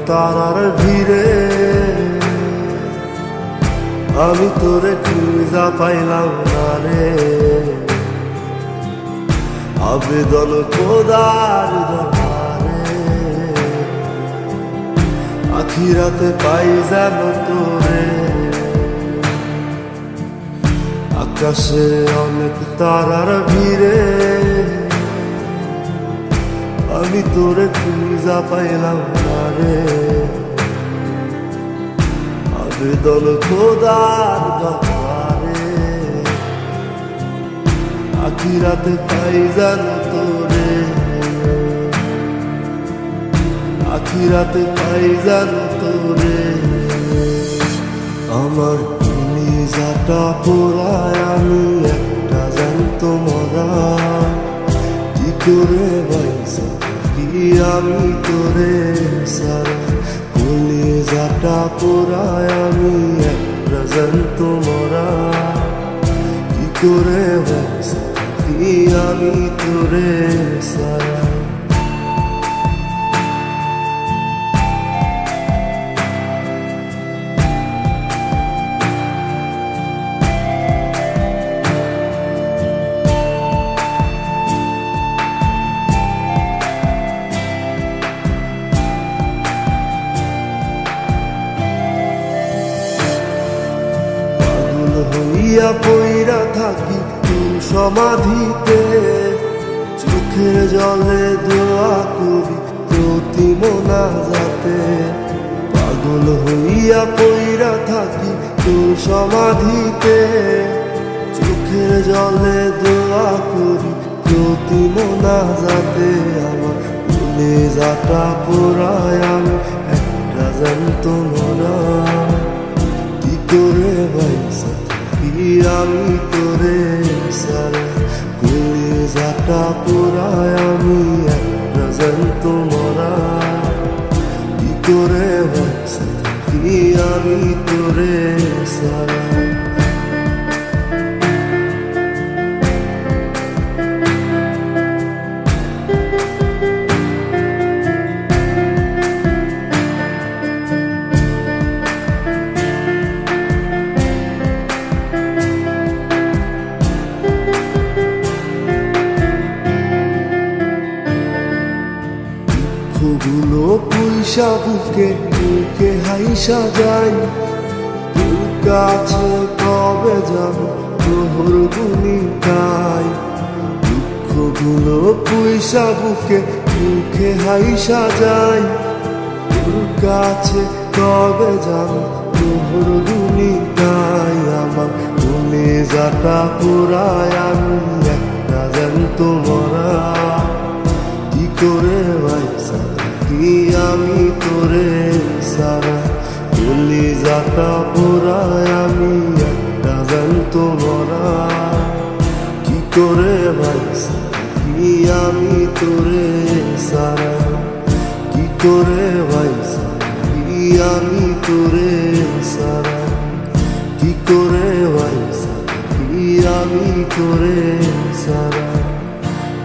তারার ভিড়ে আমি তোরে খুঁজা পাইলাম না রে। আবেদন খোদার দরবারে আখিরাতে পাই যেন তোরে। আকাশে অনেক তারার ভিড়ে আমি তোরে খুঁজা পাইলাম না রে। আবেদন খোদার দরবারে আখিরাতে পাই যেন তোরে। আখিরাতে পাই যেন তোরে। আমার কলিজাটা পোড়ায় আমি একটা জ্যান্ত মরা। কি করে বাইসা থাকি আমি তোরে সারা। কলিজাটা পোড়ায় আমি একটা জ্যান্ত মরা। কি করে বাইসা থাকি আমি তোরে সারা। হইয়া পইরা থাকি তোর সমাধিতে। চোখের জলে দোয়া করি প্রতি মোনাজাতে। পাগল হইয়া পইরা থাকি তোর সমাধিতে। চোখের জলে দোয়া করি প্রতি মোনাজাতে। আমার কলিজাটা পোড়ায় আমি একটা জ্যান্ত মরা। কি করে বাইসা আমি তোরে সারা। কলিজাটা পোড়ায় আমি একটা জ্যান্ত মরা। কি করে বাইসা থাকি আমি তোরে সারা। গুলো পয়সা বুকে বুকে হাইসা যাই। তোর কাছে কবে যাব তোর গুণিকাই। দুঃখগুলো পয়সা বুকে বুকে হাইসা যাই। তোর কাছে কবে যাব তোর গুণিকাই। আমার কলিজাটা পোড়ায় আমি একটা জ্যান্ত মরা। কি করে বাইসা থাকি আমি তোরে সারা। কলিজাটা পোড়ায় আমি একটা জ্যান্ত মরা। কি করে বাইসা থাকি আমি তোরে সারা। কি করে বাইসা থাকি আমি তোরে সারা। কি করে বাইসা থাকি আমি তোরে সারা।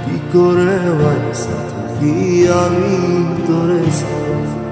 কি করে বাইসা থাকি আমি তোরে সারা।